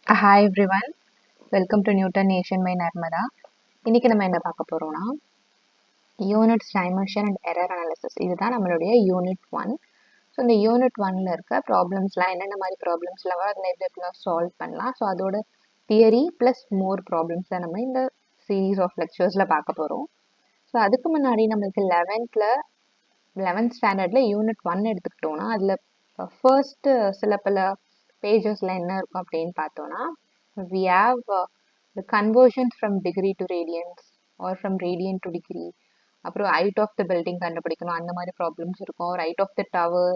Hi everyone, welcome to Newton Nation by Narmada. இன்னைக்கு நம்ம என்ன பார்க்க போறோம்னா units dimension and error analysis. இதுதான் நம்மளுடைய யூனிட் 1. ஸோ இந்த யூனிட் 1ல இருக்க ப்ராப்ளம்ஸ்லாம் என்னென்ன மாதிரி ப்ராப்ளம்ஸ்லாம் வரும், அதை எப்படிலாம் சால்வ் பண்ணலாம். ஸோ அதோட தியரி ப்ளஸ் மோர் ப்ராப்ளம்ஸ் தான் நம்ம இந்த சீரீஸ் ஆஃப் லெக்சர்ஸில் பார்க்க போகிறோம். ஸோ அதுக்கு முன்னாடி நம்மளுக்கு 11th ஸ்டாண்டர்டில் யூனிட் 1 எடுத்துக்கிட்டோம்னா அதில் ஃபர்ஸ்ட் சில பல பேஜஸில் என்ன இருக்கும் அப்படின்னு பார்த்தோன்னா we have the conversion from degree to radians or from radian to degree. அப்புறம் height of the building கண்டுபிடிக்கணும், அந்த மாதிரி ப்ராப்ளம்ஸ் இருக்கும். height of the tower,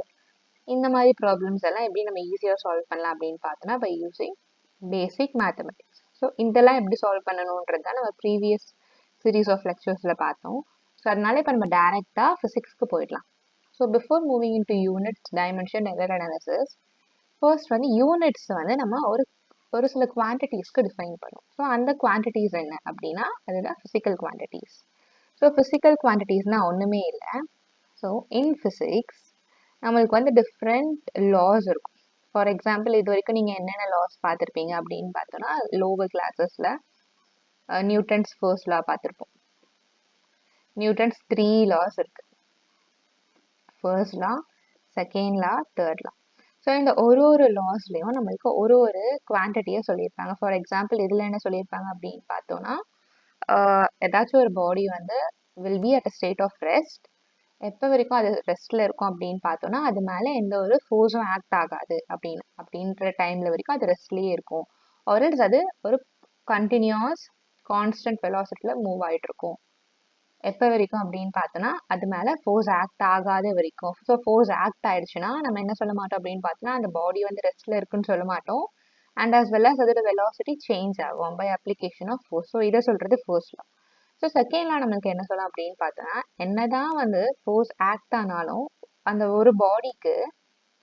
இந்த மாதிரி ப்ராப்ளம்ஸ் எல்லாம் எப்படி நம்ம ஈஸியாக சால்வ் பண்ணலாம் அப்படின்னு பார்த்தோன்னா by using basic mathematics. So இதெல்லாம் எப்படி சால்வ் பண்ணணுன்றது தான் நம்ம ப்ரீவியஸ் சீரீஸ் ஆஃப் லெக்சர்ஸில் பார்த்தோம். ஸோ அதனால இப்போ நம்ம டேரெக்டாக ஃபிசிக்ஸ்க்கு போயிடலாம். So before moving in to units dimension error analysis, first வந்து யூனிட்ஸ் வந்து நம்ம ஒரு சில குவான்டிட்டிஸ்க்கு டிஃபைன் பண்ணும். ஸோ அந்த குவான்டிட்டிஸ் என்ன அப்படின்னா அதுதான் ஃபிசிக்கல் குவான்டிட்டிஸ். ஸோ ஃபிசிக்கல் குவான்டிட்டிஸ்னால் ஒன்றுமே இல்லை. ஸோ இன் ஃபிசிக்ஸ் நம்மளுக்கு வந்து டிஃப்ரெண்ட் லாஸ் இருக்கும். ஃபார் எக்ஸாம்பிள் இது வரைக்கும் நீங்கள் என்னென்ன லாஸ் பார்த்துருப்பீங்க அப்படின்னு பார்த்தோன்னா லோவர் கிளாஸஸில் நியூட்டன்ஸ் ஃபர்ஸ்ட் லா பார்த்துருப்போம். நியூட்டன்ஸ் 3 லாஸ் இருக்குது. ஃபர்ஸ்ட் லா, second law, third law. So இந்த ஒரு லாஸ்லேயும் நம்மளுக்கு ஒரு குவான்டிட்டியை சொல்லியிருப்பாங்க. ஃபார் எக்ஸாம்பிள் இதில் என்ன சொல்லியிருப்பாங்க அப்படின்னு பார்த்தோன்னா ஏதாச்சும் ஒரு பாடி வந்து will be at a state of rest. எப்போ வரைக்கும் அது ரெஸ்ட்டில் இருக்கும் அப்படின்னு பார்த்தோன்னா அது மேலே எந்த ஒரு ஃபோர்ஸும் ஆக்ட் ஆகாது அப்படின்ற டைமில் வரைக்கும் அது ரெஸ்ட்லேயே இருக்கும். ஆர்எல்ஸ் அது ஒரு கண்டினியூஸ் கான்ஸ்டன்ட் வெலாசிட்டியில் மூவ் ஆகிட்டு இருக்கும். எப்போ வரைக்கும் அப்படின்னு பார்த்தோன்னா அது மேலே ஃபோர்ஸ் ஆக்ட் ஆகாத வரைக்கும். ஸோ ஃபோர்ஸ் ஆக்ட் ஆயிடுச்சுன்னா நம்ம என்ன சொல்ல மாட்டோம் அப்படின்னு பார்த்தோன்னா அந்த பாடி வந்து ரெஸ்ட்டில் இருக்குன்னு சொல்ல மாட்டோம். அண்ட் as well as அதோட வெலாசிட்டி சேஞ்ச் ஆகும் by application of force. So இதை சொல்கிறது force law. So second law நம்மளுக்கு என்ன சொல்லலாம் அப்படின்னு பார்த்தோன்னா என்னதான் வந்து ஃபோர்ஸ் ஆக்ட் ஆனாலும் அந்த ஒரு பாடிக்கு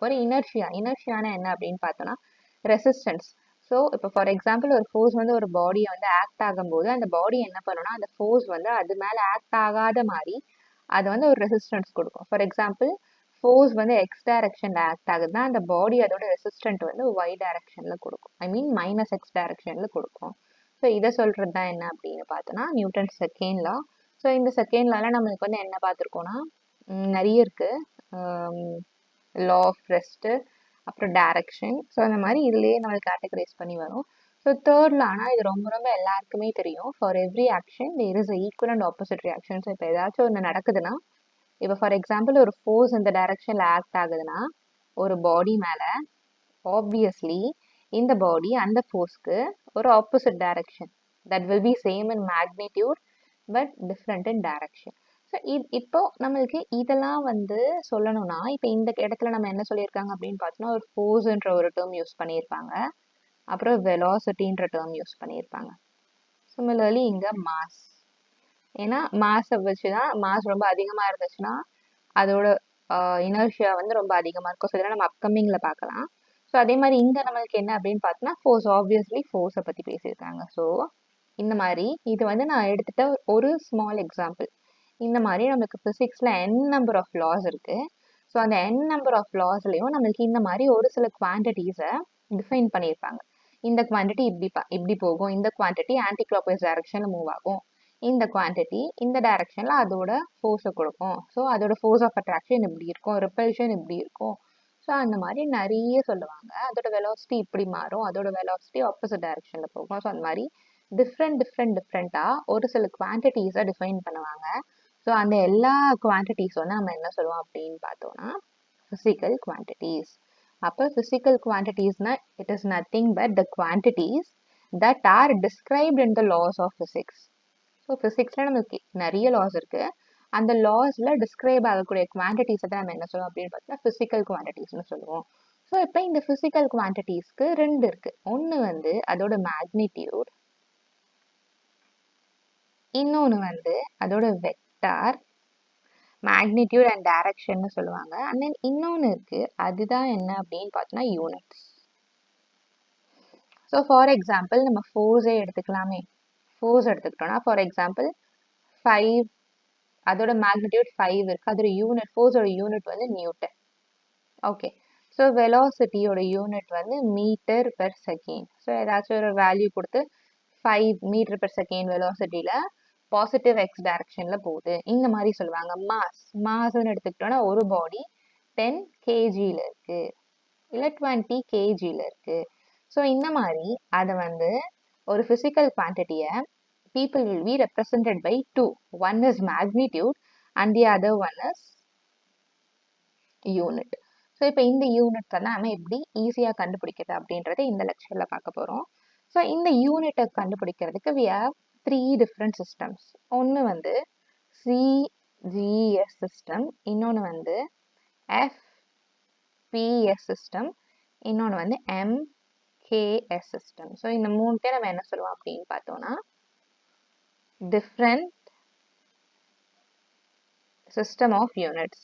ஒரு இனர்ஷியானா என்ன அப்படின்னு பார்த்தோன்னா ரெசிஸ்டன்ஸ். ஸோ இப்போ ஃபார் எக்ஸாம்பிள் ஒரு ஃபோர்ஸ் வந்து ஒரு பாடியை வந்து ஆக்ட் ஆகும்போது அந்த பாடி என்ன பண்ணணும்னா அந்த ஃபோர்ஸ் வந்து அது மேலே ஆக்ட் ஆகாத மாதிரி அது வந்து ஒரு ரெசிஸ்டன்ஸ் கொடுக்கும். ஃபார் எக்ஸாம்பிள் ஃபோர்ஸ் வந்து எக்ஸ் டைரக்ஷனில் ஆக்ட் ஆகுதுன்னா அந்த பாடி அதோட ரெசிஸ்டன்ட் வந்து ஒய் டைரக்ஷனில் கொடுக்கும். ஐ மீன் -x டைரக்ஷனில் கொடுக்கும். ஸோ இதை சொல்கிறது தான் என்ன அப்படின்னு பார்த்தோன்னா நியூட்டன் செகண்ட் லா. ஸோ இந்த செகண்ட் லால நம்மளுக்கு வந்து என்ன பார்த்துருக்கோன்னா நிறைய இருக்குது. லா ஆஃப் ரெஸ்ட்டு, அப்புறம் டைரக்ஷன். ஸோ அந்த மாதிரி இதுலேயே நம்ம கேட்டகரைஸ் பண்ணி வரும். ஸோ தேர்ட்ல ஆனால் இது ரொம்ப எல்லாருக்குமே தெரியும். For every action there is equal and opposite reaction. So இப்போ ஏதாச்சும் ஒன்று நடக்குதுன்னா இப்போ ஃபார் எக்ஸாம்பிள் ஒரு ஃபோர்ஸ் இந்த டைரக்ஷனில் ஆக்ட் ஆகுதுன்னா ஒரு பாடி மேலே ஆப்வியஸ்லி இந்த பாடி அந்த ஃபோர்ஸ்க்கு ஒரு opposite direction that will be same in magnitude but different in direction. So இப்போ நம்மளுக்கு இதெல்லாம் வந்து சொல்லணும்னா இப்போ இந்த இடத்துல நம்ம என்ன சொல்லியிருக்காங்க அப்படின்னு பார்த்தோன்னா ஒரு ஃபோர்ஸ்ன்ற ஒரு டேர்ம் யூஸ் பண்ணியிருப்பாங்க, அப்புறம் வெலாசிட்டின்ற டேர்ம் யூஸ் பண்ணியிருப்பாங்க. சிமிலர்லி இங்கே மாஸ், ஏன்னா மாஸை வச்சு தான் மாஸ் ரொம்ப அதிகமாக இருந்துச்சுன்னா அதோட இனர்ஷியா வந்து ரொம்ப அதிகமாக இருக்கும். ஸோ இதெல்லாம் நம்ம அப்கமிங்கில் பார்க்கலாம். ஸோ அதே மாதிரி இங்கே நம்மளுக்கு என்ன அப்படின்னு பார்த்தோன்னா ஃபோர்ஸ், ஆப்வியஸ்லி ஃபோர்ஸை பற்றி பேசியிருக்காங்க. ஸோ இந்த மாதிரி இது வந்து நான் எடுத்துகிட்ட ஒரு ஸ்மால் எக்ஸாம்பிள். இந்த மாதிரி நம்மளுக்கு ஃபிசிக்ஸில் n நம்பர் ஆஃப் லாஸ் இருக்குது. ஸோ அந்த n நம்பர் ஆஃப் லாஸ்லேயும் நம்மளுக்கு இந்த மாதிரி ஒரு சில குவான்டிட்டிஸை டிஃபைன் பண்ணியிருப்பாங்க. இந்த குவான்டிட்டி இப்படி போகும், இந்த குவான்டிட்டி ஆன்டி கிளாக்வைஸ் டைரக்ஷனில் மூவ் ஆகும், இந்த குவான்டிட்டி இந்த டைரக்ஷனில் அதோட ஃபோர்ஸை கொடுக்கும். ஸோ அதோட ஃபோர்ஸ் ஆஃப் அட்ராக்ஷன் இப்படி இருக்கும், ரிப்பல்ஷன் இப்படி இருக்கும். ஸோ அந்த மாதிரி நிறைய சொல்லுவாங்க. அதோட வெலாசிட்டி இப்படி மாறும், அதோட வெலாசிட்டி ஆப்போசிட் டைரக்ஷனில் போகும். ஸோ அந்த மாதிரி டிஃப்ரெண்ட்டாக ஒரு சில குவான்டிட்டிஸை டிஃபைன் பண்ணுவாங்க. ஸோ அந்த எல்லா குவான்டிட்டிஸ் வந்து நம்ம என்ன சொல்லுவோம் அப்படின்னு பார்த்தோம்னா ஃபிசிக்கல் குவான்டிட்டிஸ். அப்போ ஃபிசிக்கல் குவான்டிட்டிஸ்னா it is nothing but the quantities that are described in the laws of physics. So ஃபிசிக்ஸில் நமக்கு நிறைய லாஸ் இருக்குது. அந்த லாஸில் டிஸ்கிரைப் ஆகக்கூடிய குவான்டிட்டிஸை தான் நம்ம என்ன சொல்லுவோம் அப்படின்னு பார்த்தோம்னா ஃபிசிக்கல் குவான்டிட்டிஸ்னு சொல்லுவோம். ஸோ இப்போ இந்த ஃபிசிக்கல் குவான்டிட்டிஸ்க்கு 2 இருக்குது. ஒன்று வந்து அதோட மேக்னிடியூட், இன்னொன்று வந்து அதோட வெக்டார், மேக்னிடியூட் அண்ட் டைரக்ஷன்னு சொல்லுவாங்க. அண்ட் தென் இன்னொன்று இருக்குது, அதுதான் என்ன அப்படின்னு பார்த்தோன்னா யூனிட்ஸ். ஸோ ஃபார் எக்ஸாம்பிள் நம்ம ஃபோர்ஸே எடுத்துக்கலாமே. ஃபோர்ஸ் எடுத்துக்கிட்டோம்னா ஃபார் எக்ஸாம்பிள் 5, அதோட மேக்னிடியூட் 5 இருக்குது. அதோட யூனிட், ஃபோர்ஸோட யூனிட் வந்து நியூட்டன். ஓகே, ஸோ வெலாசிட்டியோட யூனிட் வந்து மீட்டர் பெர் செகண்ட். ஸோ ஏதாச்சும் ஒரு வேல்யூ கொடுத்து 5 மீட்டர் பெர் செகண்ட் வெலாசிட்டியில் பாசிட்டிவ் எக்ஸ் டைரக்ஷனில் போகுது இந்த மாதிரி சொல்லுவாங்க. மாஸ்ன்னு எடுத்துக்கிட்டோன்னா ஒரு பாடி 10 kgல இருக்கு இல்லை 20 kgல இருக்கு. ஸோ இந்த மாதிரி அதை வந்து ஒரு physical குவான்டிட்டியை people will be represented by two. One is magnitude and the other one is unit. So இப்போ இந்த யூனிட் தான் நம்ம எப்படி ஈஸியாக கண்டுபிடிக்கிறது அப்படின்றத இந்த லெக்சரில் பார்க்க போகிறோம். ஸோ இந்த யூனிட்டை கண்டுபிடிக்கிறதுக்கு we have 3 different systems. ஒன்று வந்து CGS system, இன்னொன்று வந்து FPS system, இன்னொன்று வந்து MKS system. ஸோ இந்த மூணுத்தே நம்ம என்ன சொல்லுவோம் அப்படின்னு பார்த்தோம்னா different system of units.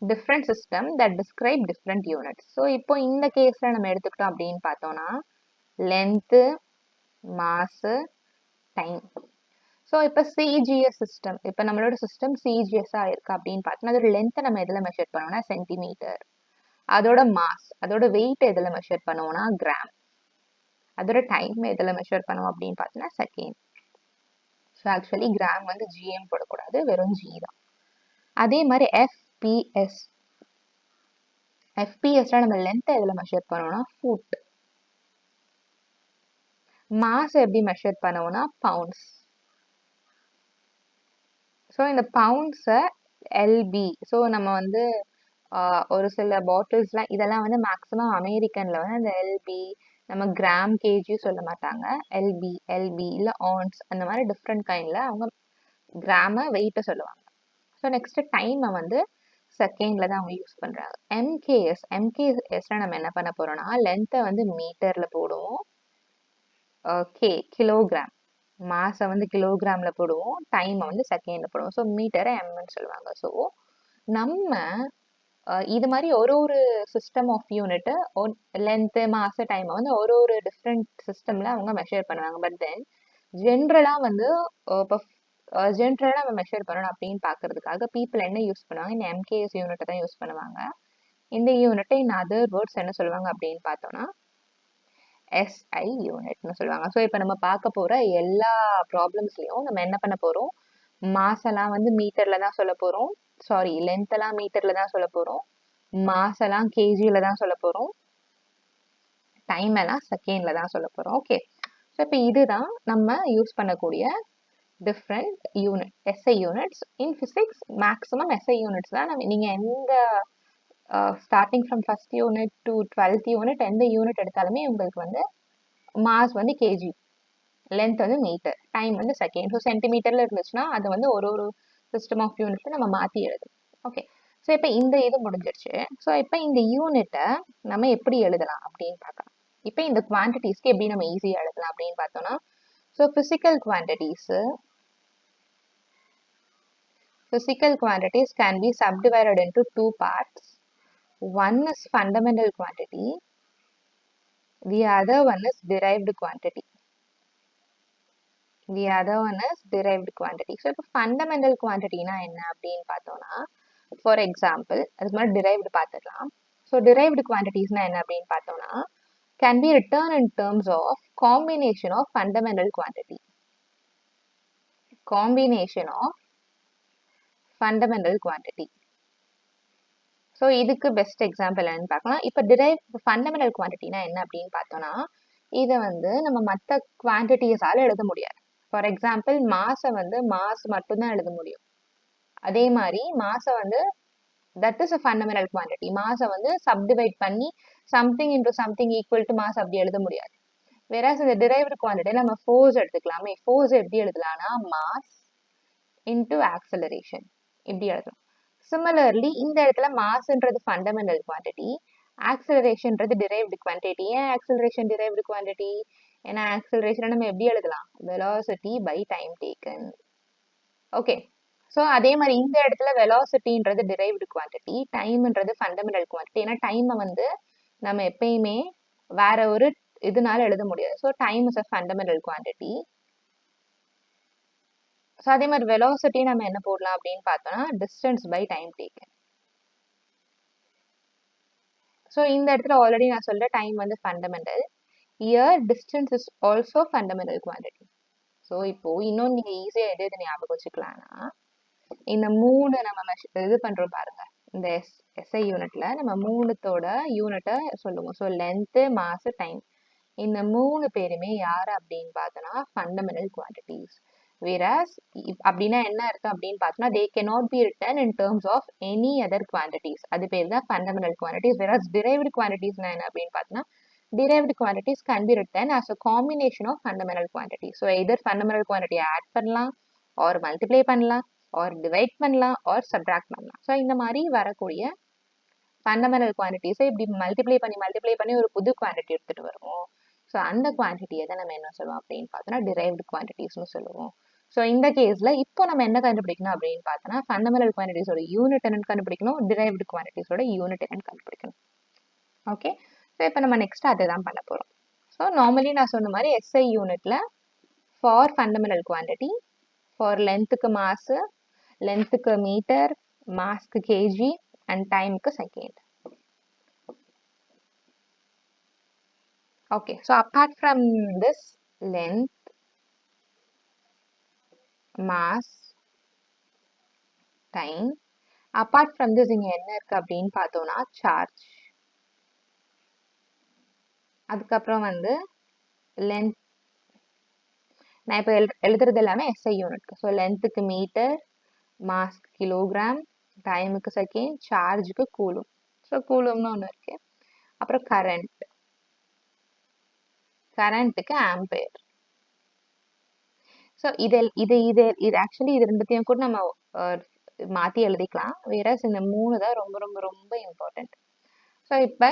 Different system that describe different units. So இப்போ இந்த கேஸ்ல நம்ம எடுத்துக்கிட்டோம் அப்படின்னு பார்த்தோம்னா length, mass, time. ஸோ இப்போ CGS system, இப்போ நம்மளோட சிஸ்டம் CGS-ஆ இருக்கு அப்படின்னு பார்த்தோம்னா அதோட லென்த்தை நம்ம எதில் மெஷர் பண்ணுவோம்னா சென்டிமீட்டர். அதோட மாஸ், அதோட வெயிட் எதில் மெஷர் பண்ணுவோம்னா கிராம். அதோட டைம் எதில் மெஷர் பண்ணுவோம் அப்படின்னு பார்த்தோம்னா செகண்ட். ஸோ ஆக்சுவலி கிராம் வந்து ஜிஎம் போடக்கூடாது, வெறும் ஜி தான். அதே மாதிரி எஃபிஎஸ்ல நம்ம லென்த்தை எதில் மெஷர் பண்ணுவோம்னா ஃபுட். மாஸ் எப்படி மெஷர் பண்ணுவோம்னா பவுண்ட்ஸ். ஸோ இந்த பவுண்ட்ஸை எல்பி. ஸோ நம்ம வந்து ஒரு சில பாட்டில்ஸ்லாம் இதெல்லாம் வந்து மேக்ஸிமம் அமெரிக்கனில் வந்து அந்த எல்பி, நம்ம கிராம் கேஜி சொல்ல மாட்டாங்க, எல்பி இல்லை ஆன்ஸ் அந்த மாதிரி டிஃப்ரெண்ட் கைண்டில் அவங்க கிராமை வெயிட்டை சொல்லுவாங்க. ஸோ நெக்ஸ்ட் டைமை வந்து செகண்டில் தான் அவங்க யூஸ் பண்ணுறாங்க. எம்கேஎஸ்ல நம்ம என்ன பண்ண போகிறோம்னா லென்த்தை வந்து மீட்டரில் போடுவோம், கிலோகிராம், மாஸை வந்து கிலோகிராமில் போடுவோம், டைமை வந்து செகண்டில் போடுவோம். ஸோ மீட்டரை எம்னு சொல்லுவாங்க. ஸோ நம்ம இது மாதிரி ஒரு சிஸ்டம் ஆஃப் யூனிட்டு லென்த்து மாச டைமை வந்து ஒரு டிஃப்ரெண்ட் சிஸ்டமில் அவங்க மெஷர் பண்ணுவாங்க. பட் தென் ஜென்ரலாக வந்து இப்போ ஜென்ரலாக நம்ம மெஷர் பண்ணணும் அப்படின்னு பார்க்கறதுக்காக பீப்புள் என்ன யூஸ் பண்ணுவாங்க, இந்த எம்கேஎஸ் யூனிட்டை தான் யூஸ் பண்ணுவாங்க. இந்த யூனிட்டை இன் அதர் வேர்ட்ஸ் என்ன சொல்லுவாங்க அப்படின்னு பார்த்தோம்னா எஸ்ஐ யூனிட்னு சொல்லுவாங்க. ஸோ இப்போ நம்ம பார்க்க போகிற எல்லா ப்ராப்ளம்ஸ்லையும் நம்ம என்ன பண்ண போகிறோம், மாசெல்லாம் வந்து மீட்டரில் தான் சொல்ல போகிறோம், சாரி லென்த்தெல்லாம் மீட்டரில் தான் சொல்ல போகிறோம், மாசெல்லாம் கேஜியில் தான் சொல்ல போகிறோம், டைம் எல்லாம் செகண்டில் தான் சொல்ல போகிறோம். ஓகே, ஸோ இப்போ இதுதான் நம்ம யூஸ் பண்ணக்கூடிய டிஃப்ரெண்ட் யூனிட், எஸ்ஐ யூனிட்ஸ். இன் ஃபிசிக்ஸ் மேக்ஸிமம் எஸ்ஐ யூனிட்ஸ் தான் நம்ம நீங்கள் எந்த starting from first unit to 12th unit எந்த யூனிட் எடுத்தாலுமே உங்களுக்கு வந்து மாஸ் வந்து கேஜி, லென்த் வந்து மீட்டர், டைம் வந்து செகண்ட். ஸோ சென்டிமீட்டரில் இருந்துச்சுன்னா அது வந்து ஒரு சிஸ்டம் ஆஃப் யூனிட்ல நம்ம மாற்றி எழுதும். ஓகே, ஸோ இப்போ இந்த இது முடிஞ்சிருச்சு. ஸோ இப்போ இந்த யூனிட்டை நம்ம எப்படி எழுதலாம் அப்படின்னு பார்க்கலாம். இப்போ இந்த குவான்டிட்டிஸ்க்கு எப்படி நம்ம ஈஸியாக எழுதலாம் அப்படின்னு பார்த்தோம்னா, so physical quantities can be subdivided into two parts. One is fundamental quantity, the other one is derived quantity. So இப்போ ஃபண்டமெண்டல் குவான்டிட்டினா என்ன அப்படின்னு பார்த்தோம்னா, ஃபார் எக்ஸாம்பிள் அதுக்கு மாதிரி டிரைவ்டு பார்த்துக்கலாம். ஸோ டிரைவ்டு குவான்டிட்டிஸ்னா என்ன அப்படின்னு பார்த்தோம்னா can be written in terms of combination of fundamental quantity. So இதுக்கு பெஸ்ட் எக்ஸாம்பிள் என்னன்னு பார்க்கலாம். இப்போ ஃபண்டமெண்டல் குவான்டிட்டினா என்ன அப்படின்னு பார்த்தோம்னா இதை வந்து நம்ம மற்ற குவான்டிட்டிஸால் எழுத முடியாது. ஃபார் எக்ஸாம்பிள் மாஸை வந்து மாஸ் மட்டும்தான் எழுத முடியும். அதே மாதிரி மாஸை வந்து that is a fundamental quantity. மாஸை வந்து சப்டிவைட் பண்ணி something into something equal to mass அப்படி எழுத முடியாது. வேறாஸ் இந்த டிரைவ்டு குவான்டிட்டி நம்ம ஃபோர்ஸ் எடுத்துக்கலாமே, ஃபோர்ஸ் எப்படி எழுதலாம்னா மாஸ் இன்டூ ஆக்சலரேஷன் இப்படி எழுதலாம். சிமிலர்லி இந்த இடத்துல மாஸ்ன்றது ஃபண்டமெண்டல் குவான்டிட்டி, ஆக்சலரேஷன்றது டிரைவ்டு குவான்டிட்டி. ஏன் ஆக்சலரேஷன் டிரைவ்டு குவான்டிட்டி? ஏன்னா ஆக்சலரேஷனை நம்ம எப்படி எழுதலாம், velocity by time taken. Okay, so அதே மாதிரி இந்த இடத்துல வெலாசிட்டின்றது டிரைவ்டு குவான்டிட்டி, டைம்ன்றது ஃபண்டமெண்டல் குவான்டிட்டி. ஏன்னா டைமை வந்து நம்ம எப்பயுமே வேற ஒரு இதனால எழுத முடியாது. So time is a fundamental quantity. So அதே மாதிரி வெலாசிட்டி நம்ம என்ன போடலாம் அப்படின்னு பார்த்தோம்னா distance by time taken. So இந்த இடத்துல ஆல்ரெடி நான் சொல்ற டைம் வந்து fundamental. Here distance is also fundamental quantity. So இப்போ இன்னொன்று நீங்க ஈஸியா எது ஞாபகம் வச்சுக்கலாம்னா, இந்த 3 நம்ம இது பண்றோம் பாருங்க. இந்த எஸ்ஐ யூனிட்ல நம்ம 3த்தோட யூனிட்டை சொல்லுவோம். So length, mass, time. இந்த 3 பேருமே யாரு அப்படின்னு பார்த்தோம்னா ஃபண்டமெண்டல் குவான்டிட்டிஸ். whereas அப்படின்னா என்ன அர்த்தம் அப்படின்னு பார்த்தோம்னா they cannot be written in terms of any other quantities. அது பேர் தான் fundamental quantities. whereas derived quantities என்ன அப்படின்னு பார்த்தோம்னா derived quantities can be written as a combination of fundamental quantities. so either fundamental quantity add பண்ணலாம், or multiply பண்ணலாம், or divide பண்ணலாம், or subtract பண்ணலாம். ஸோ இந்த மாதிரி வரக்கூடிய ஃபண்டமெண்டல் குவான்டிட்டிஸை இப்படி மல்டிப்ளை பண்ணி ஒரு புது குவான்டிட்டி எடுத்துட்டு வருவோம். ஸோ அந்த குவான்டிட்டியை தான் நம்ம என்ன சொல்லுவோம் அப்படின்னு பார்த்தோம்னா டிரைவ்டு குவான்டிட்டிஸ்னு சொல்லுவோம். ஸோ இந்த கேஸ்ல இப்போ நம்ம என்ன கண்டுபிடிக்கணும் அப்படின்னு பார்த்தோம்னா ஃபண்டமெண்டல் குவான்டிட்டிஸோட யூனிட் என்னன்னு கண்டுபிடிக்கணும், டிரைவ்டு குவான்டிட்டிஸோட யூனிட் என்னன்னு கண்டுபிடிக்கணும். ஓகே, ஸோ இப்போ நம்ம நெக்ஸ்ட் அதை தான் பண்ண போறோம். ஸோ நார்மலி நான் சொன்ன மாதிரி எஸ்ஐ யூனிட்ல ஃபார் ஃபண்டமெண்டல் குவான்டிட்டி, ஃபார் லென்த்துக்கு மாஸ், லென்த்துக்கு மீட்டர், மாஸ்க்கு கேஜி and timeக்கு second. Okay, so apart from this length, mass, time, apart from this இங்க என்ன இருக்கு அப்படின்னு பார்த்தோம்னா சார்ஜ், அதுக்கப்புறம் வந்து லென்த். நான் இப்போ எழுதுறது எல்லாமே எஸ்ஐ யூனிட். ஸோ லென்த்துக்கு மீட்டர், மாஸ்க்கு கிலோகிராம், டைமுக்கு செகண்ட், சார்ஜுக்கு கூலும். ஸோ கூலும்னு ஒன்று இருக்கு. அப்புறம் கரண்ட்டுக்கு ஆம்பேர். ஸோ இது ஆக்சுவலி இது ரெண்டுத்தையும் கூட நம்ம மாற்றி எழுதிக்கலாம். வேறஸ் இந்த 3 தான் ரொம்ப ரொம்ப ரொம்ப இம்பார்ட்டன்ட். ஸோ இப்போ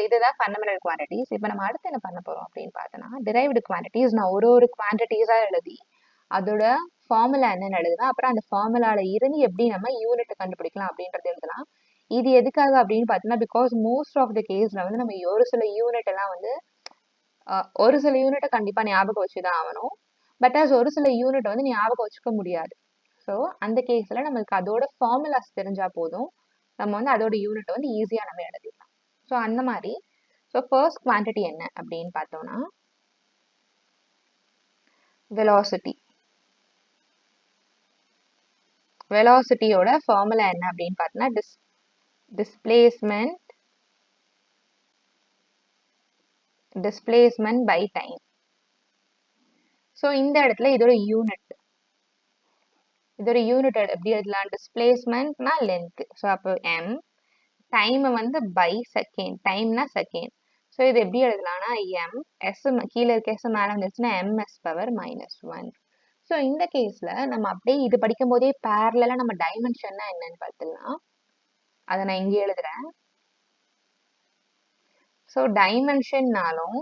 இதுதான் ஃபண்டமெண்டல் குவான்டிட்டிஸ். இப்போ நம்ம அடுத்து என்ன பண்ண போகிறோம் அப்படின்னு பார்த்தோன்னா டிரைவ்டு குவான்டிட்டிஸ். நான் ஒரு குவான்டிட்டிஸாக எழுதி அதோட ஃபார்முலா என்னன்னு எழுதுவேன். அப்புறம் அந்த ஃபார்முலாவில் இருந்து எப்படி நம்ம யூனிட் கண்டுபிடிக்கலாம் அப்படின்றது எழுதலாம். இது எதுக்காக அப்படின்னு பார்த்தோம்னா பிகாஸ் மோஸ்ட் ஆஃப் த கேஸில் வந்து நம்ம ஒரு சில யூனிட் எல்லாம் வந்து ஒரு சில யூனிட்டை கண்டிப்பாக ஞாபகம் வச்சு தான் ஆகணும். பட் ஒரு சில யூனிட் வந்து ஞாபகம் வச்சுக்க முடியாது. ஸோ அந்த கேஸில் நம்மளுக்கு அதோட ஃபார்முலாஸ் தெரிஞ்சா போதும், நம்ம வந்து அதோட யூனிட் வந்து ஈஸியாக நம்ம எழுதிடலாம். ஸோ அந்த மாதிரி ஸோ ஃபர்ஸ்ட் குவான்டிட்டி என்ன அப்படின்னு பார்த்தோம்னா வெலாசிட்டி. வெலாசிட்டியோட ஃபார்முலா என்ன அப்படின்னு பார்த்தோம்னா டிஸ்பிளேஸ்மெண்ட் பை டைம். ஸோ இந்த இடத்துல இதோட யூனிட் எப்படி எழுதலாம்? டிஸ்பிளேஸ்மெண்ட்னா லென்த். ஸோ அப்போ எம், டைம் வந்து பை செகண்ட், டைம்னா செகண்ட். ஸோ இது எப்படி எழுதலாம்னா எம் எஸ், கீழே இருக்க எஸ் மேலே வந்துச்சுன்னா எம்எஸ் பவர் -1. ஸோ இந்த கேஸ்ல நம்ம அப்படியே இது படிக்கும் போதே பேரலா நம்ம டைமென்ஷன்னா என்னன்னு பார்த்துடலாம். அதை நான் இங்கே எழுதுறேன். ஸோ டைமென்ஷன்னாலும்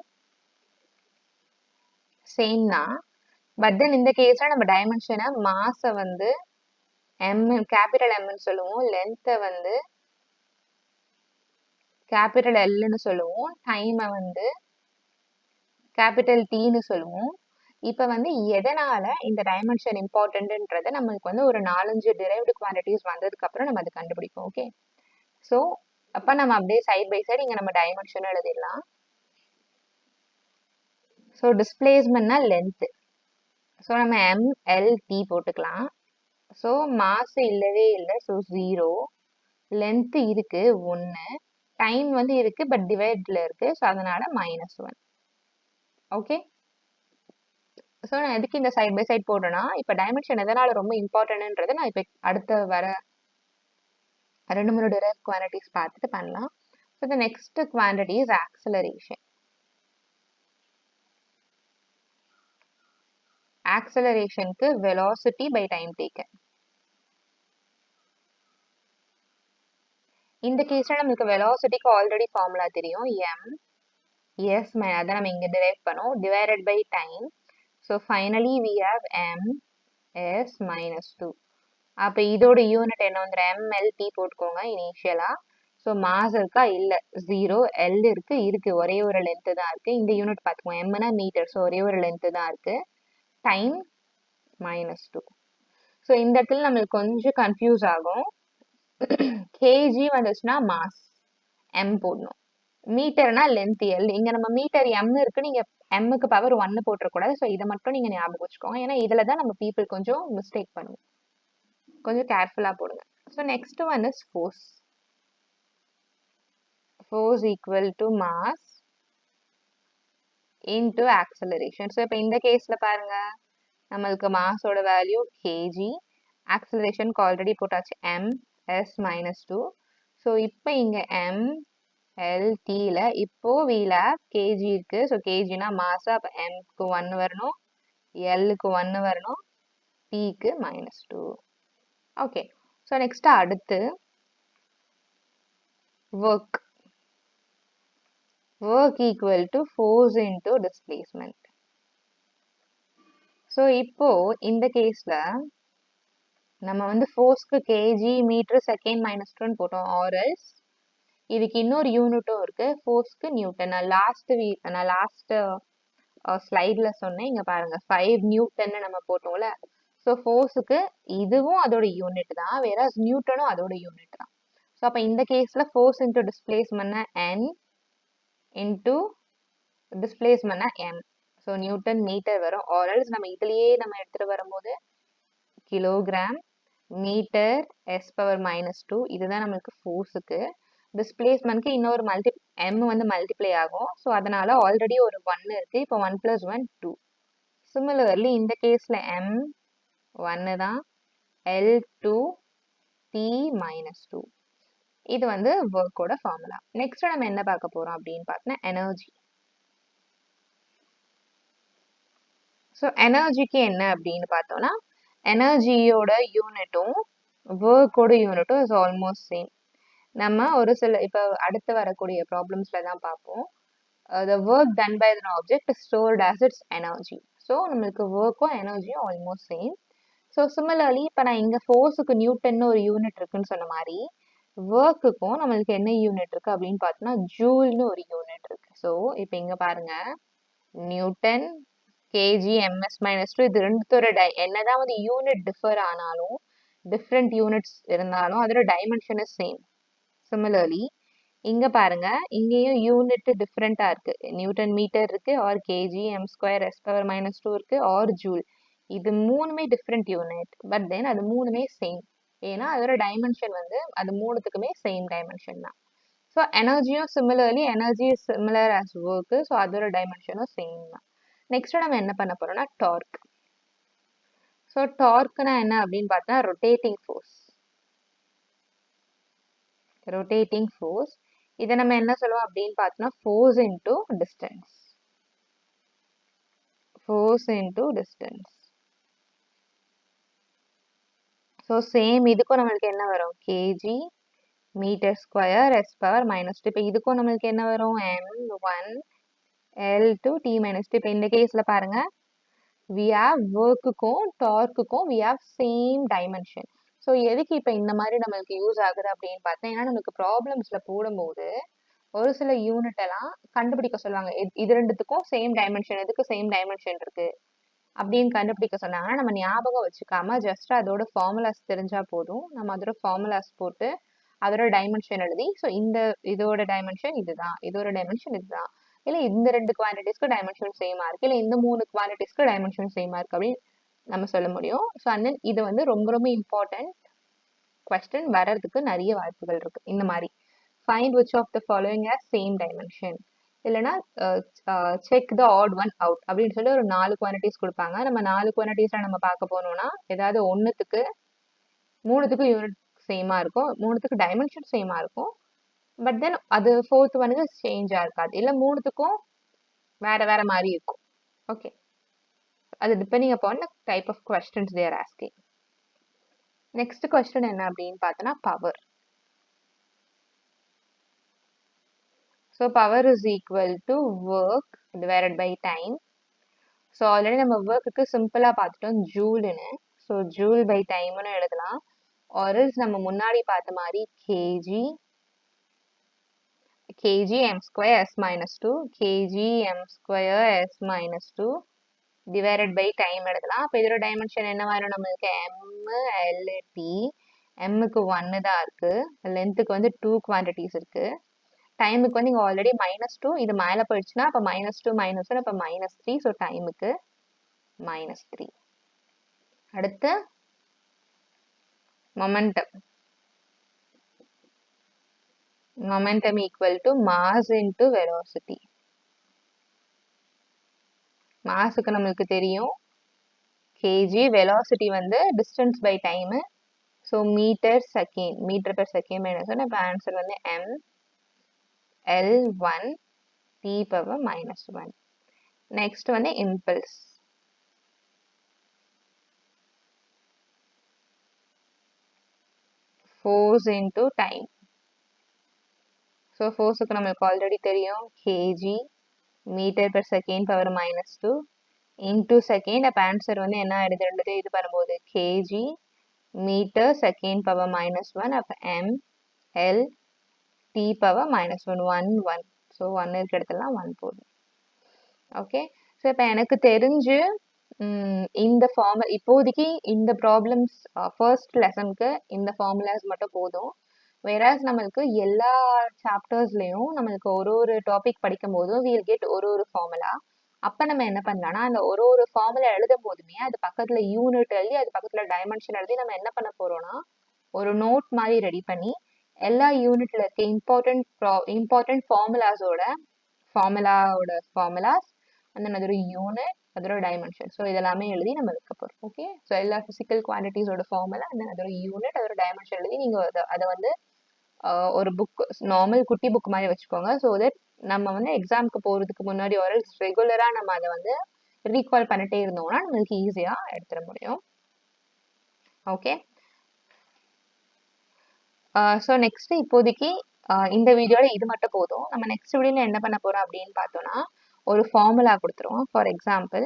சேம் தான். பட் தென் இந்த கேஸ்ல நம்ம டைமென்ஷனை மாஸை வந்து எம், கேபிட்டல் எம்னு சொல்லுவோம், லென்த்தை வந்து கேபிட்டல் எல்னு சொல்லுவோம், டைமை வந்து கேபிட்டல் டீன்னு சொல்லுவோம். இப்போ வந்து எதனால இந்த டைமென்ஷன் இம்பார்ட்டன்ட்ன்றதை நம்மளுக்கு வந்து ஒரு 4-5 டிரைவ்டு குவான்டிட்டிஸ் வந்ததுக்கு அப்புறம் நம்ம அதை கண்டுபிடிப்போம். ஓகே, ஸோ அப்போ நம்ம அப்படியே சைட் பை சைடு இங்கே நம்ம டைமென்ஷன் எழுதிடலாம். ஸோ டிஸ்பிளேஸ்மெண்ட்னா லென்த். ஸோ நம்ம எம்எல்டி போட்டுக்கலாம். ஸோ மாஸ் இல்லவே இல்லை, ஸோ 0. லென்த் இருக்கு 1, டைம் வந்து இருக்கு பட் டிவைட்ல இருக்கு, ஸோ அதனால -1. ஓகே, ஸோ நான் எதுக்கு இந்த சைட் பை சைட் போடுறேன்னா இப்போ டைமென்ஷன் எதனால ரொம்ப இம்பார்ட்டன்ட்ன்றதை நான் இப்போ அடுத்த வர 2-3 டிரைவ் குவான்டிட்டிஸ் பார்த்துட்டு பண்ணலாம். So the next quantity is acceleration. ஆக்சலரேஷனுக்கு வெலாசிட்டி பை டைம் டேக்கன். இந்த கேஸ்ல நமக்கு வெலாசிட்டிக்கு ஆல்ரெடி ஃபார்முலா தெரியும், எம் எஸ், அதை நம்ம இங்க டிரைவ் பண்ணோம், divided by time. So finally we have m s -2. அப்போ இதோட யூனிட் என்ன வந்து எம்எல்டி போட்டுக்கோங்க இனிஷியலா. ஸோ மாஸ் இருக்கா? இல்லை, 0. எல் இருக்கு, ஒரே ஒரு லென்த்து தான் இருக்கு. இந்த யூனிட் பார்த்துக்கோங்க, எம்னா மீட்டர், ஸோ ஒரே ஒரு லென்த்து தான் இருக்கு. டைம் -2. ஸோ இந்த இடத்துல நம்மளுக்கு கொஞ்சம் கன்ஃபியூஸ் ஆகும். கேஜி வந்துச்சுன்னா மாஸ் எம் போடணும். மீட்டர்னா லென்த் எல். இங்க நம்ம மீட்டர் எம் இருக்கு, நீங்க எம்முக்கு பவர் 1 போட்டுறக்கூடாது. ஸோ இதை மட்டும் நீங்க ஞாபகம் வச்சுக்கோங்க. ஏன்னா இதுல தான் நம்ம பீப்புள் கொஞ்சம் மிஸ்டேக் பண்ணுவோம். கொஞ்சம் கேர்ஃபுல்லா போடுங்க. So next one is force. Force equal to mass into acceleration. So இப்போ இந்த கேஸ்ல பாருங்க, நம்மளுக்கு மாஸோட வேல்யூ கேஜி, ஆக்சலரேஷனுக்கு ஆல்ரெடி போட்டாச்சு எம் எஸ் மைனஸ் 2. ஸோ இப்போ இங்க எம் எல் டில இப்போ வீல கேஜி இருக்கு. ஸோ கேஜினா மாஸ், அப்போ எம்க்கு 1 வரணும், எல்லுக்கு 1 வரணும், டிக்கு மைனஸ் 2. ஓகே. ஸோ நெக்ஸ்ட் அடுத்து work. Work equal to force into displacement. So இப்போ இந்த கேஸ்ல நம்ம வந்து ஃபோர்ஸ்க்கு கேஜி மீட்டர் செகண்ட் மைனஸ் 2 போட்டோம். ஆர்எல்ஸ் இதுக்கு இன்னொரு யூனிட்டும் இருக்கு, ஃபோர்ஸ்க்கு நியூட்டன். நான் லாஸ்ட் ஸ்லைட்ல சொன்னேன், இங்க பாருங்க 5 நியூட்டன் நம்ம போட்டோம்ல. ஸோ ஃபோர்ஸுக்கு இதுவும் அதோட யூனிட் தான், வேற நியூட்டனும் அதோட யூனிட் தான். ஸோ அப்போ இந்த கேஸ்ல ஃபோர்ஸ் இன்டு டிஸ்பிளேஸ்மெண்ட்னா என் இன்டு டிஸ்பிளேஸ்மெண்ட்னா எம். ஸோ நியூட்டன் மீட்டர் வரும். ஆர்எல்ஸ் நம்ம இதுலயே நம்ம எடுத்துட்டு வரும்போது kilogram metre s power minus 2, இதுதான் நம்மளுக்கு ஃபோர்ஸுக்கு. டிஸ்பிளேஸ்மெண்ட்க்கு இன்னொரு எம் வந்து மல்டிப்ளை ஆகும். ஸோ அதனால ஆல்ரெடி ஒரு 1 இருக்கு, இப்போ 1 + 1 2. சிமிலர்லி இந்த கேஸ்ல எம் 1 தான், எல் 2, டி மைனஸ் 2. இது வந்து ஒர்க்கோட ஃபார்முலா. நெக்ஸ்ட் நம்ம என்ன பார்க்க போறோம் அப்படின்னு பார்த்தோம்னா எனர்ஜி. ஸோ எனர்ஜிக்கு என்ன அப்படின்னு பார்த்தோம்னா, எனர்ஜியோட யூனிட்டும் ஒர்க்கோட யூனிட்டும் இஸ் ஆல்மோஸ்ட் சேம். நம்ம ஒரு சில இப்போ அடுத்து வரக்கூடிய ப்ராப்ளம்ஸ்ல தான் பார்ப்போம். the work done by an object is stored as its energy. So நம்மளுக்கு ஒர்க்கும் எனர்ஜியும் ஆல்மோஸ்ட் சேம். ஸோ சிமிலர்லி இப்போ நான் இங்கே ஃபோர்ஸுக்கு நியூட்டன்னு ஒரு யூனிட் இருக்குன்னு சொன்ன மாதிரி, ஒர்க்குக்கும் நம்மளுக்கு என்ன யூனிட் இருக்கு அப்படின்னு பார்த்தோம்னா ஜூல்னு ஒரு யூனிட் இருக்கு. ஸோ இப்போ இங்கே பாருங்க, நியூட்டன், கேஜி, எம்எஸ் மைனஸ் 2, இது ரெண்டுத்தோட என்னதான் வந்து யூனிட் டிஃபர் ஆனாலும், டிஃப்ரெண்ட் யூனிட்ஸ் இருந்தாலும் அதோட டைமென்ஷன் இஸ் சேம். சிமிலர்லி இங்க பாருங்க, இங்கேயும் யூனிட் டிஃப்ரெண்டா இருக்கு. நியூட்டன் மீட்டர் இருக்கு, or kg, m square, s power minus 2 இருக்கு, ஆர் ஜூல். இது மூணுமே டிஃப்ரெண்ட் யூனிட், பட் தென் அது மூணுமே சேம். ஏன்னா அதோட டைமென்ஷன் வந்து அது மூணுத்துக்குமே சேம் டைமென்ஷன் தான். ஸோ எனர்ஜியும் similarly, energy is similar as work. So அதோட டைமென்ஷனும் சேம் தான். நெக்ஸ்ட் நம்ம என்ன பண்ண போறோம்னா டார்க். ஸோ டார்க்னா என்ன அப்படின்னு பார்த்தா ரொட்டேட்டிங் ஃபோர்ஸ். ரொட்டேட்டிங் ஃபோர்ஸ், இதை நம்ம என்ன சொல்லுவோம் அப்படின்னு பார்த்தோம்னா force into distance. Force into distance. So same இதுக்கும் நம்மளுக்கு என்ன வரும், kg metre square s power minus 2. இப்போ இதுக்கும் நம்மளுக்கு என்ன வரும், m1 l2 t மைனஸ் 2. இப்போ இந்த கேஸ்ல பாருங்க, we have ஒர்க்குக்கும் டார்க்குக்கும் we have same dimension. So எதுக்கு இப்போ இந்த மாதிரி நம்மளுக்கு யூஸ் ஆகுது அப்படின்னு பார்த்தா, ஏன்னா நமக்கு ப்ராப்ளம்ஸ்ல போடும்போது ஒரு சில யூனிட் எல்லாம் கண்டுபிடிக்க சொல்லுவாங்க. இது ரெண்டுத்துக்கும் சேம் டைமென்ஷன், எதுக்கு சேம் டைமென்ஷன் இருக்கு அப்படின்னு கண்டுபிடிக்க சொன்னாங்கன்னா, நம்ம ஞாபகம் வச்சுக்காம ஜஸ்ட் அதோட ஃபார்முலாஸ் தெரிஞ்சா போதும். நம்ம அதோட ஃபார்முலாஸ் போட்டு அதோட டைமென்ஷன் எழுதி, ஸோ இதோட டைமென்ஷன் இதுதான், இதோட டைமென்ஷன் இதுதான், இல்ல இந்த ரெண்டு குவான்டிட்டிஸ்க்கு டைமென்ஷன் சேமா இருக்கு, இல்ல இந்த 3 குவான்டிட்டிஸ்க்கு டைமென்ஷன் சேமா இருக்கு அப்படின்னு நம்ம சொல்ல முடியும். ஸோ அண்ட் தென் இது வந்து ரொம்ப ரொம்ப இம்பார்ட்டன்ட் கொஸ்டின் வர்றதுக்கு நிறைய வாய்ப்புகள் இருக்கு. இந்த மாதிரி find which of the following has same dimension, இல்லைன்னா check the odd one out அப்படின்னு சொல்லி ஒரு 4 குவான்டிட்டிஸ் கொடுப்பாங்க. நம்ம 4 குவான்டிட்டிஸ்ல நம்ம பார்க்க போனோம்னா ஏதாவது ஒன்றுத்துக்கு 3த்துக்கு யூனிட் சேமா இருக்கும், 3த்துக்கு டைமென்ஷன் சேமா இருக்கும், பட் தென் அது 4th வந்து சேஞ்சா இருக்காது, இல்லை 3த்துக்கும் வேற வேற மாதிரி இருக்கும். ஓகே, அது depending upon the type of questions they're asking. Next question என்ன அப்படின்னு பார்த்தோன்னா power. So power is equal to work divided by time. So already நம்ம ஒர்க்குக்கு சிம்பிளா பார்த்துட்டோம் ஜூல்னு. ஸோ ஜூல் பை டைம்னு எழுதலாம். ஆர்எல்ஸ் நம்ம முன்னாடி பார்த்த மாதிரி kg m square s minus 2, kg m square s minus 2 divided by time எழுதலாம். அப்போ இதோட டைமென்ஷன் என்ன வரும் நம்மளுக்கு, எம்எல்டி. எம்முக்கு 1 தான் இருக்கு, லென்த்துக்கு வந்து 2 குவான்டிட்டிஸ் இருக்கு. டைமுக்கு வந்து இங்கே ஆல்ரெடி -2, இது மேலே போயிடுச்சுன்னா அப்போ -2 -1 அப்போ -3. ஸோ டைமுக்கு -3. அடுத்து momentum. Momentum equal to mass into velocity. மாஸுக்கு நம்மளுக்கு தெரியும் கேஜி, வெலாசிட்டி வந்து distance by time. So metre second, metre per second -1. இப்போ ஆன்சர் வந்து mL1 t⁻−1. நெக்ஸ்ட் வந்து impulse. Force into time. So ஃபோர்ஸுக்கு நம்மளுக்கு ஆல்ரெடி தெரியும் kg, metre per second ⁻−2 into second. அப்போ ஆன்சர் வந்து என்ன ஆயிடுது, ரெண்டுத்தையும் இது பண்ணும்போது கேஜி மீட்டர் செகண்ட் ⁻−1. அப்போ mL t⁻−1 1. ஸோ 1 இருக்க இடத்துலலாம் 1 போதும். ஓகே. ஸோ இப்போ எனக்கு தெரிஞ்சு இந்த ஃபார்முலா இப்போதைக்கு இந்த ப்ராப்ளம்ஸ் ஃபர்ஸ்ட் லெசனுக்கு இந்த ஃபார்முலாஸ் மட்டும் போதும். வேறாஸ் நம்மளுக்கு எல்லா சாப்டர்ஸ்லையும் நம்மளுக்கு ஒரு டாபிக் படிக்கும் போதும் வீல் கெட் ஒரு ஃபார்முலா. அப்போ நம்ம என்ன பண்ணலாம்னா அந்த ஒரு ஃபார்முலா எழுதும் போதுமே அது பக்கத்தில் யூனிட் எழுதி அது பக்கத்தில் டைமென்ஷன் எழுதி நம்ம என்ன பண்ண போறோம்னா ஒரு நோட் மாதிரி ரெடி பண்ணி எல்லா யூனிட்ல இருக்க இம்பார்ட்டன்ட் ஃபார்முலாஸ் அந்த அதோட யூனிட், அதோட டைமென்ஷன், ஸோ இதெல்லாமே எழுதி நம்ம வைக்க போகிறோம். ஓகே. ஸோ எல்லா ஃபிசிக்கல் குவான்டிட்டிஸோட ஃபார்முலா அந்த அதோட யூனிட், அதோட டைமென்ஷன் எழுதி நீங்கள் அதை வந்து ஒரு புக், நார்மல் குட்டி புக் மாதிரி வச்சுக்கோங்க. ஸோ தட் நம்ம வந்து எக்ஸாமுக்கு போகிறதுக்கு முன்னாடி ஒரு ரெகுலராக நம்ம அதை வந்து ரீகால் பண்ணிட்டே இருந்தோம்னா நம்மளுக்கு ஈஸியாக எடுத்துட முடியும். ஓகே. ஸோ நெக்ஸ்ட் இப்போதைக்கு இந்த வீடியோவில் இது மட்டும் போதும். நம்ம நெக்ஸ்ட் வீடியோவில் என்ன பண்ண போகிறோம் அப்படின்னு பார்த்தோன்னா ஒரு ஃபார்முலா கொடுத்துருவோம். For example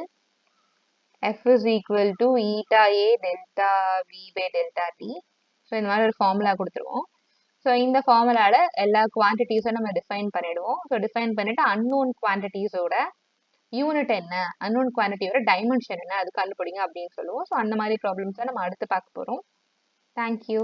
F is equal to eta A delta V by delta T. So இந்த மாதிரி ஒரு ஃபார்முலா கொடுத்துருவோம். ஸோ இந்த ஃபார்முலாவில் எல்லா குவான்டிட்டிஸும் நம்ம டிஃபைன் பண்ணிடுவோம். ஸோ டிஃபைன் பண்ணிவிட்டு அன்னோன் குவான்டிட்டிஸோட யூனிட் என்ன, அன்னோன் குவான்டிட்டியோட டைமென்ஷன் என்ன அது கண்டுபிடிங்க அப்படின்னு சொல்லுவோம். ஸோ அந்த மாதிரி ப்ராப்ளம்ஸை நம்ம அடுத்து பார்க்க போகிறோம். தேங்க்யூ.